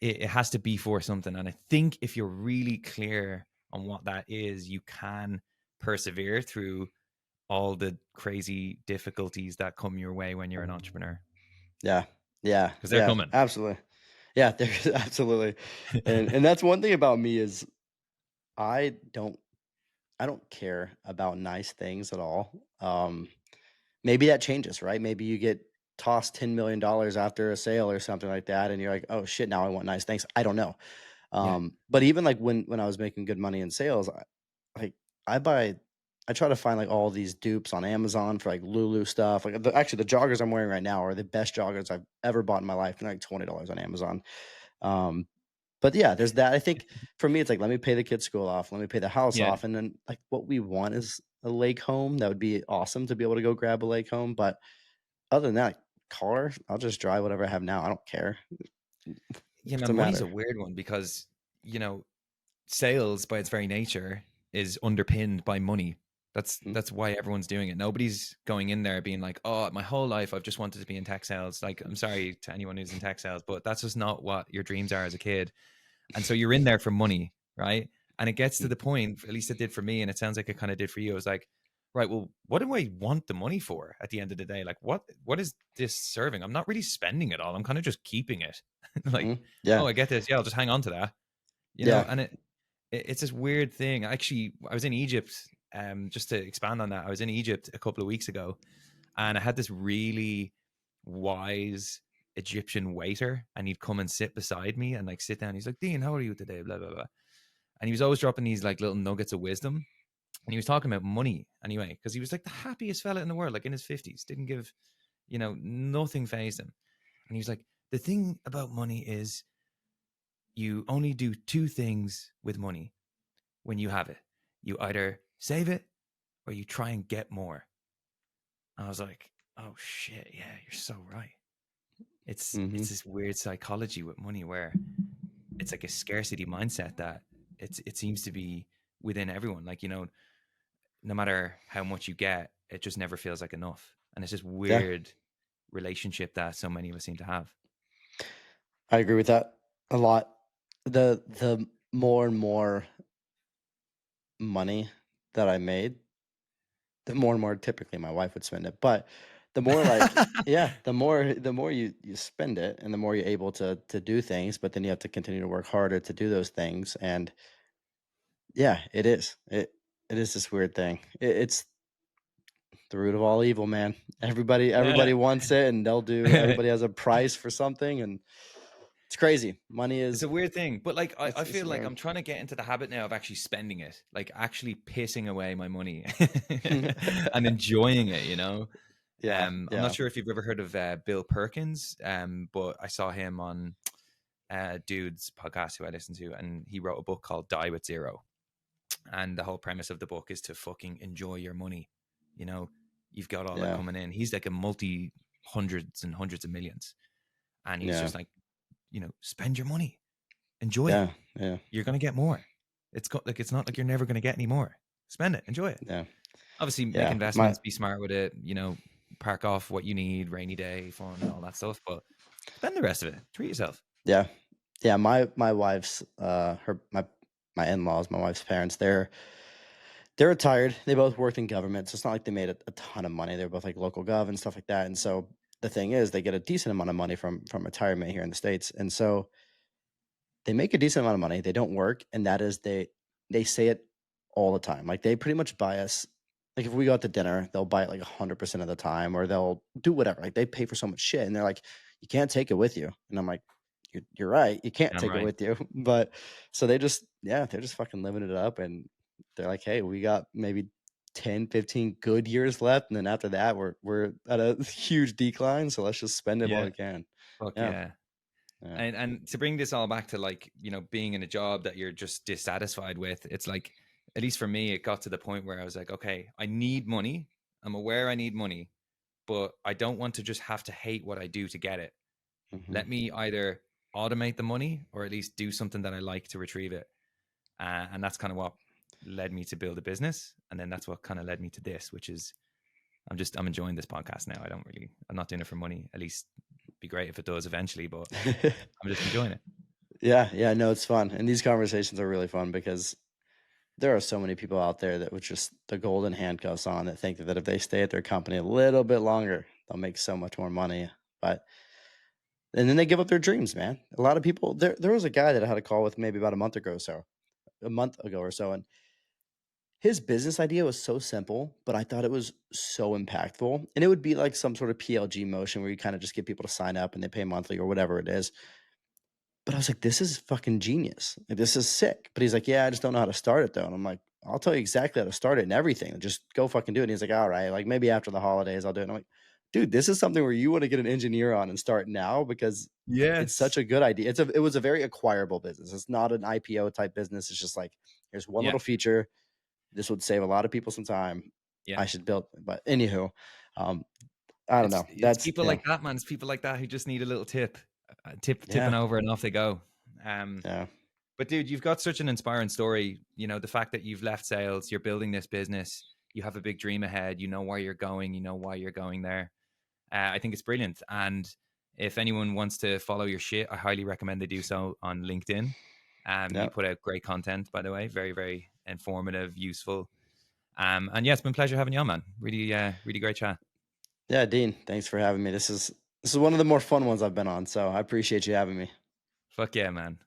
it has to be for something. And I think if you're really clear on what that is, you can persevere through all the crazy difficulties that come your way when you're an entrepreneur
yeah, yeah,
because they're
yeah.
coming.
Absolutely. Yeah, there's absolutely. And that's one thing about me is I don't I don't care about nice things at all. Maybe that changes, right? Maybe you get tossed $10 million after a sale or something like that, and you're like, "Oh shit, now I want nice things." I don't know.
Yeah.
But even like when I was making good money in sales, like I buy, I try to find like all these dupes on Amazon for like Lulu stuff. Like actually, the joggers I'm wearing right now are the best joggers I've ever bought in my life. And they're like $20 on Amazon. Um, but yeah, there's that. I think for me, it's like let me pay the kids' school off, let me pay the house
Yeah.
off, and then like what we want is a lake home. That would be awesome to be able to go grab a lake home. But other than that, like, car, I'll just drive whatever I have now. I don't care.
Yeah,
What's
man,
the
money's a
matter?
weird one because, you know, sales by its very nature is underpinned by money.
Mm,
That's why everyone's doing it. Nobody's going in there being like, "Oh, my whole life I've just wanted to be in tech sales." Like, I'm sorry to anyone who's in tech sales, but that's just not what your dreams are as a kid. And so you're in there for money, right? And it gets to
mm,
the point, at least it did for me, and it sounds like it kind of did for you. It was like, right, well, what do I want the money for at the end of the day? Like, what is this serving? I'm not really spending it all. I'm kind of just keeping it. Like,
yeah,
oh, I get this. Yeah, I'll just hang on to that.
yeah.
And it's this weird thing. Actually, I was in Egypt. Just to expand on that, I was in Egypt a couple of weeks ago, and I had this really wise Egyptian waiter, and he'd come and sit beside me and like sit down. He's like, "Dean, how are you today?" Blah blah blah. And he was always dropping these like little nuggets of wisdom. And he was talking about money anyway, because he was like the happiest fella in the world, like in his 50s, didn't give, nothing phased him. And he was like, the thing about money is you only do two things with money when you have it. You either save it or you try and get more. And I was like, oh shit, yeah, you're so right. It's
Hmm.
this weird psychology with money where it's like a scarcity mindset that it seems to be within everyone. Like, no matter how much you get, it just never feels like enough. And it's this
Yeah,
weird relationship that so many of us seem to have.
I agree with that a lot. The more and more money that I made, the more and more typically my wife would spend it. But the more like yeah, the more you spend it and the more you're able to do things, but then you have to continue to work harder to do those things. And yeah, it is. It is this weird thing. It's the root of all evil, man. Everybody wants it and they'll do everybody has a price for something and it's crazy. Money
It's
is
a weird thing, but like I
it's
feel like
weird.
I'm trying to get into the habit now of actually spending it, like actually pissing away my money and enjoying it.
Yeah,
I'm not
yeah,
sure if you've ever heard of Bill Perkins, but I saw him on Dude's podcast who I listen to, and he wrote a book called Die with Zero. And the whole premise of the book is to fucking enjoy your money. You know, you've got all that
yeah,
coming in. He's like a multi hundreds and hundreds of millions. And he's
yeah,
just like, spend your money, enjoy it.
yeah, yeah,
You're going to get more. It's not like you're never going to get any more. Spend it, enjoy it.
yeah,
Obviously, make
yeah. My
investments, be smart with it, park off what you need, rainy day, fun, all that stuff. But spend the rest of it. Treat yourself.
yeah, yeah. My wife's my in-laws, my wife's parents, they're retired. They both worked in government, so it's not like they made a ton of money. They're both like local gov and stuff like that. And so the thing is, they get a decent amount of money from retirement here in the States. And so they make a decent amount of money. They don't work, and that is they say it all the time. Like they pretty much buy us. Like if we go out to dinner, they'll buy it like 100% of the time, or they'll do whatever. Like they pay for so much shit, and they're like, "You can't take it with you." And I'm like, "You're right. You can't
I'm
take it
right.
with you." But so they're just fucking living it up, and they're like, "Hey, we got maybe 10, 15 good years left, and then after that, we're at a huge decline. So let's just spend it while
Yeah.
we can."
Fuck
Yeah,
yeah.
yeah,
And to bring this all back to like, being in a job that you're just dissatisfied with, it's like, at least for me, it got to the point where I was like, okay, I need money. I'm aware I need money, but I don't want to just have to hate what I do to get it.
hmm
Let me either automate the money or at least do something that I like to retrieve it. And that's kind of what led me to build a business. And then that's what kind of led me to this, which is I'm enjoying this podcast now. I'm not doing it for money. At least it'd be great if it does eventually, but I'm just enjoying it.
Yeah, yeah, no, it's fun. And these conversations are really fun because there are so many people out there that with just the golden handcuffs on that think that if they stay at their company a little bit longer, they'll make so much more money. But and then they give up their dreams, man. A lot of people there was a guy that I had a call with maybe about a month ago or so, and his business idea was so simple, but I thought it was so impactful. And it would be like some sort of PLG motion where you kind of just get people to sign up and they pay monthly or whatever it is. But I was like, "This is fucking genius. Like, this is sick." But he's like, "Yeah, I just don't know how to start it though." And I'm like, "I'll tell you exactly how to start it and everything. Just go fucking do it." And he's like, "All right, like maybe after the holidays I'll do it." And I'm like, "Dude, this is something where you want to get an engineer on and start now because it's such
Yes.
a good idea." It was a very acquirable business. It's not an IPO type business. It's just like, here's one
Yeah.
little feature. This would save a lot of people some time.
Yeah.
I should build. But anywho, um, I don't know.
It's
That's
people like that, man. It's people like that who just need a little tip, tipping
yeah,
over, and off they go. Um,
yeah,
but dude, you've got such an inspiring story. The fact that you've left sales, you're building this business, you have a big dream ahead. You know where you're going. You know why you're going there. I think it's brilliant. And if anyone wants to follow your shit, I highly recommend they do so on LinkedIn.
yeah.
You put out great content, by the way, very, very informative, useful. And yeah, it's been a pleasure having you on, man. Really, really great chat.
Yeah, Dean, thanks for having me. This is one of the more fun ones I've been on, so I appreciate you having me.
Fuck yeah, man.